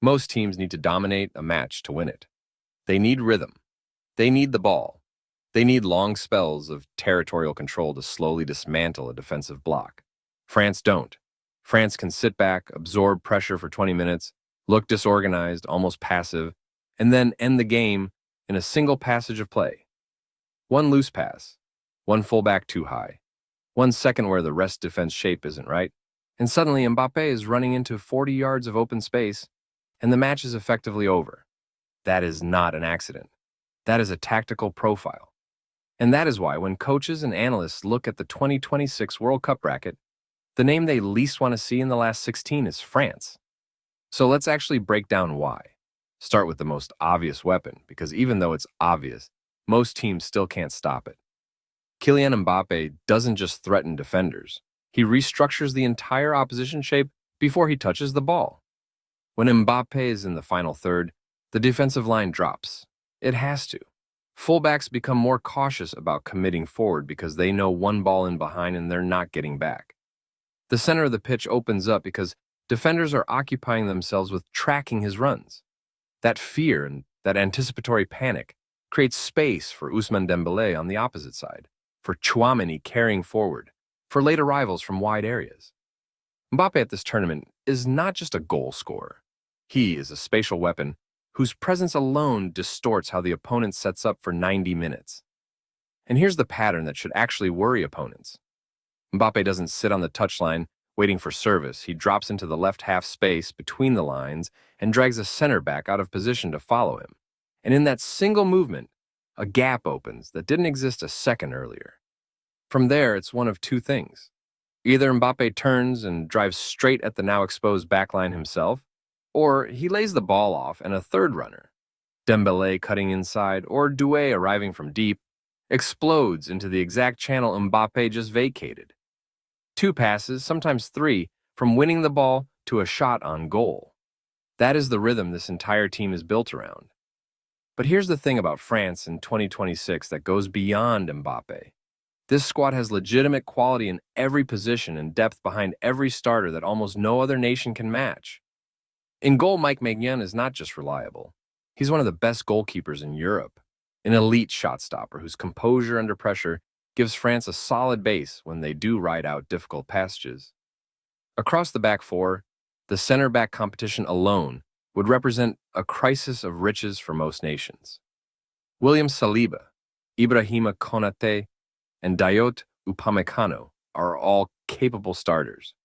Most teams need to dominate a match to win it. They need rhythm. They need the ball. They need long spells of territorial control to slowly dismantle a defensive block. France don't. France can sit back, absorb pressure for 20 minutes, look disorganized, almost passive, and then end the game in a single passage of play. One loose pass, one fullback too high, 1 second where the rest defense shape isn't right, and suddenly Mbappé is running into 40 yards of open space, and the match is effectively over. That is not an accident. That is a tactical profile. And that is why when coaches and analysts look at the 2026 World Cup bracket, the name they least want to see in the last 16 is France. So let's actually break down why. Start with the most obvious weapon, because even though it's obvious, most teams still can't stop it. Kylian Mbappé doesn't just threaten defenders. He restructures the entire opposition shape before he touches the ball. When Mbappé is in the final third, the defensive line drops. It has to. Fullbacks become more cautious about committing forward because they know one ball in behind and they're not getting back. The center of the pitch opens up because defenders are occupying themselves with tracking his runs. That fear and that anticipatory panic creates space for Ousmane Dembélé on the opposite side, for Tchouaméni carrying forward, for late arrivals from wide areas. Mbappé at this tournament is not just a goal scorer. He is a spatial weapon whose presence alone distorts how the opponent sets up for 90 minutes. And here's the pattern that should actually worry opponents. Mbappé doesn't sit on the touchline waiting for service. He drops into the left half space between the lines and drags a center back out of position to follow him. And in that single movement, a gap opens that didn't exist a second earlier. From there, it's one of two things. Either Mbappé turns and drives straight at the now exposed backline himself, or he lays the ball off and a third runner, Dembélé cutting inside or Doué arriving from deep, explodes into the exact channel Mbappé just vacated. 2 passes, sometimes 3, from winning the ball to a shot on goal. That is the rhythm this entire team is built around. But here's the thing about France in 2026 that goes beyond Mbappé. This squad has legitimate quality in every position and depth behind every starter that almost no other nation can match. In goal, Maignan is not just reliable. He's one of the best goalkeepers in Europe, an elite shot stopper whose composure under pressure gives France a solid base when they do ride out difficult passages. Across the back four, the center-back competition alone would represent a crisis of riches for most nations. William Saliba, Ibrahima Konate, and Dayot Upamecano are all capable starters.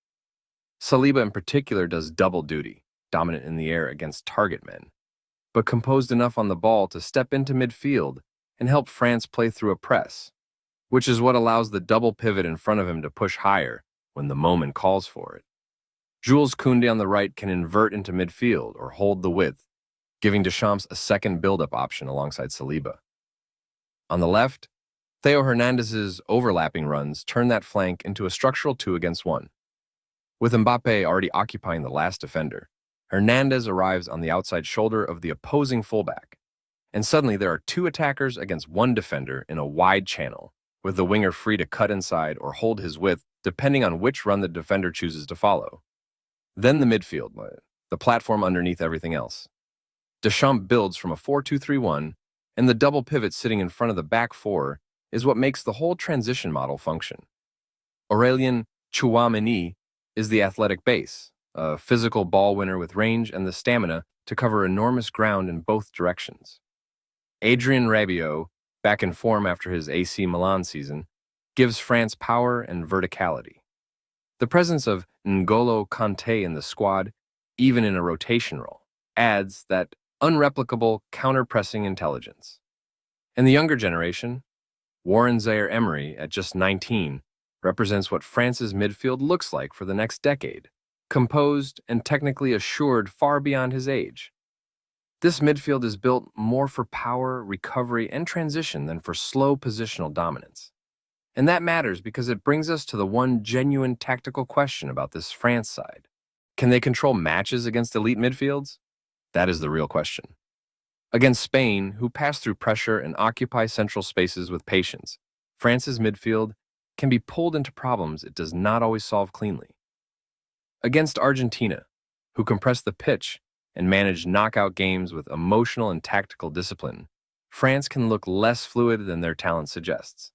Saliba in particular does double duty, dominant in the air against target men, but composed enough on the ball to step into midfield and help France play through a press, which is what allows the double pivot in front of him to push higher when the moment calls for it. Jules Koundé on the right can invert into midfield or hold the width, giving Deschamps a second build-up option alongside Saliba. On the left, Theo Hernandez's overlapping runs turn that flank into a structural 2-against-1. With Mbappé already occupying the last defender, Hernandez arrives on the outside shoulder of the opposing fullback, and suddenly there are 2 attackers against 1 defender in a wide channel, with the winger free to cut inside or hold his width depending on which run the defender chooses to follow. Then the midfield, the platform underneath everything else. Deschamps builds from a 4-2-3-1, and the double pivot sitting in front of the back four is what makes the whole transition model function. Aurélien Tchouaméni is the athletic base, a physical ball winner with range and the stamina to cover enormous ground in both directions. Adrien Rabiot, back in form after his AC Milan season, gives France power and verticality. The presence of N'Golo Kanté in the squad, even in a rotation role, adds that unreplicable counter-pressing intelligence. In the younger generation, Warren Zaïre-Emery, at just 19, represents what France's midfield looks like for the next decade, composed and technically assured far beyond his age. This midfield is built more for power, recovery, and transition than for slow positional dominance. And that matters because it brings us to the one genuine tactical question about this France side. Can they control matches against elite midfields? That is the real question. Against Spain, who pass through pressure and occupy central spaces with patience, France's midfield can be pulled into problems it does not always solve cleanly. Against Argentina, who compress the pitch and manage knockout games with emotional and tactical discipline, France can look less fluid than their talent suggests.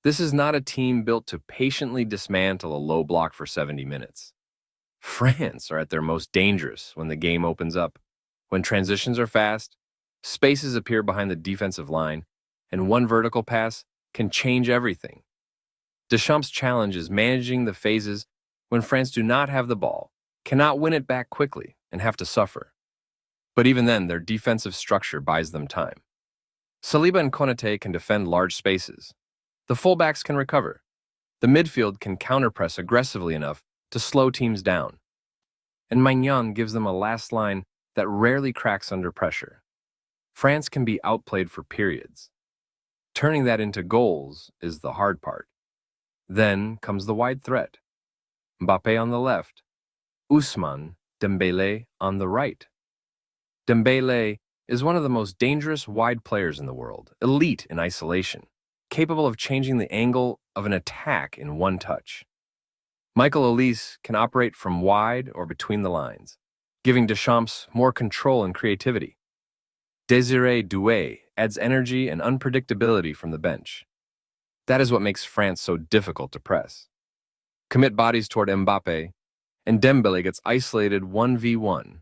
This is not a team built to patiently dismantle a low block for 70 minutes. France are at their most dangerous when the game opens up, when transitions are fast, spaces appear behind the defensive line, and one vertical pass can change everything. Deschamps' challenge is managing the phases when France do not have the ball, cannot win it back quickly, and have to suffer. But even then, their defensive structure buys them time. Saliba and Konaté can defend large spaces. The fullbacks can recover. The midfield can counterpress aggressively enough to slow teams down. And Maignan gives them a last line that rarely cracks under pressure. France can be outplayed for periods. Turning that into goals is the hard part. Then comes the wide threat. Mbappé on the left, Ousmane Dembélé on the right. Dembélé is one of the most dangerous wide players in the world, elite in isolation, capable of changing the angle of an attack in one touch. Michael Olise can operate from wide or between the lines, giving Deschamps more control and creativity. Désiré Doué adds energy and unpredictability from the bench. That is what makes France so difficult to press. Commit bodies toward Mbappé, and Dembélé gets isolated 1v1.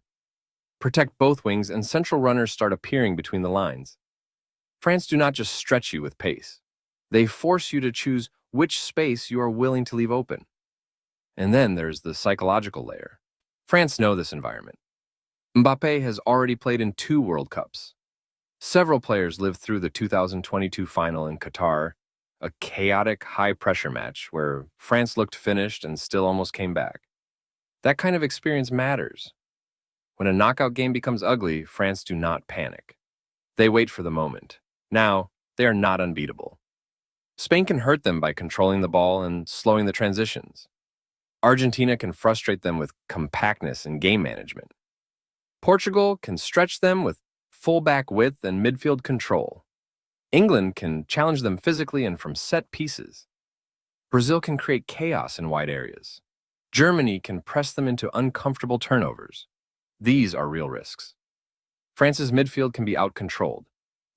Protect both wings, and central runners start appearing between the lines. France do not just stretch you with pace. They force you to choose which space you are willing to leave open. And then there's the psychological layer. France know this environment. Mbappé has already played in 2 World Cups. Several players lived through the 2022 final in Qatar, a chaotic, high-pressure match where France looked finished and still almost came back. That kind of experience matters. When a knockout game becomes ugly, France do not panic. They wait for the moment. Now, they are not unbeatable. Spain can hurt them by controlling the ball and slowing the transitions. Argentina can frustrate them with compactness and game management. Portugal can stretch them with fullback width and midfield control. England can challenge them physically and from set pieces. Brazil can create chaos in wide areas. Germany can press them into uncomfortable turnovers. These are real risks. France's midfield can be out-controlled.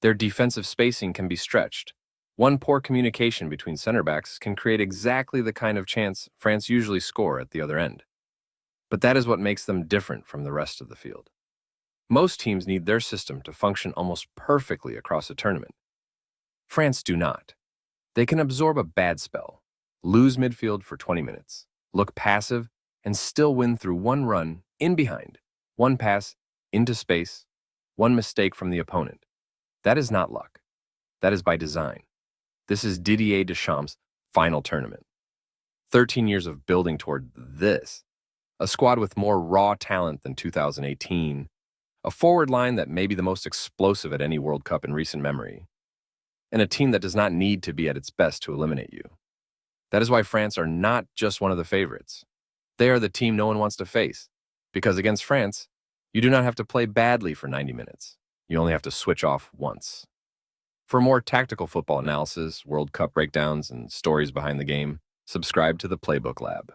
Their defensive spacing can be stretched. One poor communication between center backs can create exactly the kind of chance France usually score at the other end. But that is what makes them different from the rest of the field. Most teams need their system to function almost perfectly across a tournament. France do not. They can absorb a bad spell, lose midfield for 20 minutes, look passive, and still win through one run in behind, one pass into space, one mistake from the opponent. That is not luck. That is by design. This is Didier Deschamps' final tournament. 13 years of building toward this. A squad with more raw talent than 2018. A forward line that may be the most explosive at any World Cup in recent memory. And a team that does not need to be at its best to eliminate you. That is why France are not just one of the favorites. They are the team no one wants to face. Because against France, you do not have to play badly for 90 minutes. You only have to switch off once. For more tactical football analysis, World Cup breakdowns, and stories behind the game, subscribe to the Playbook Lab.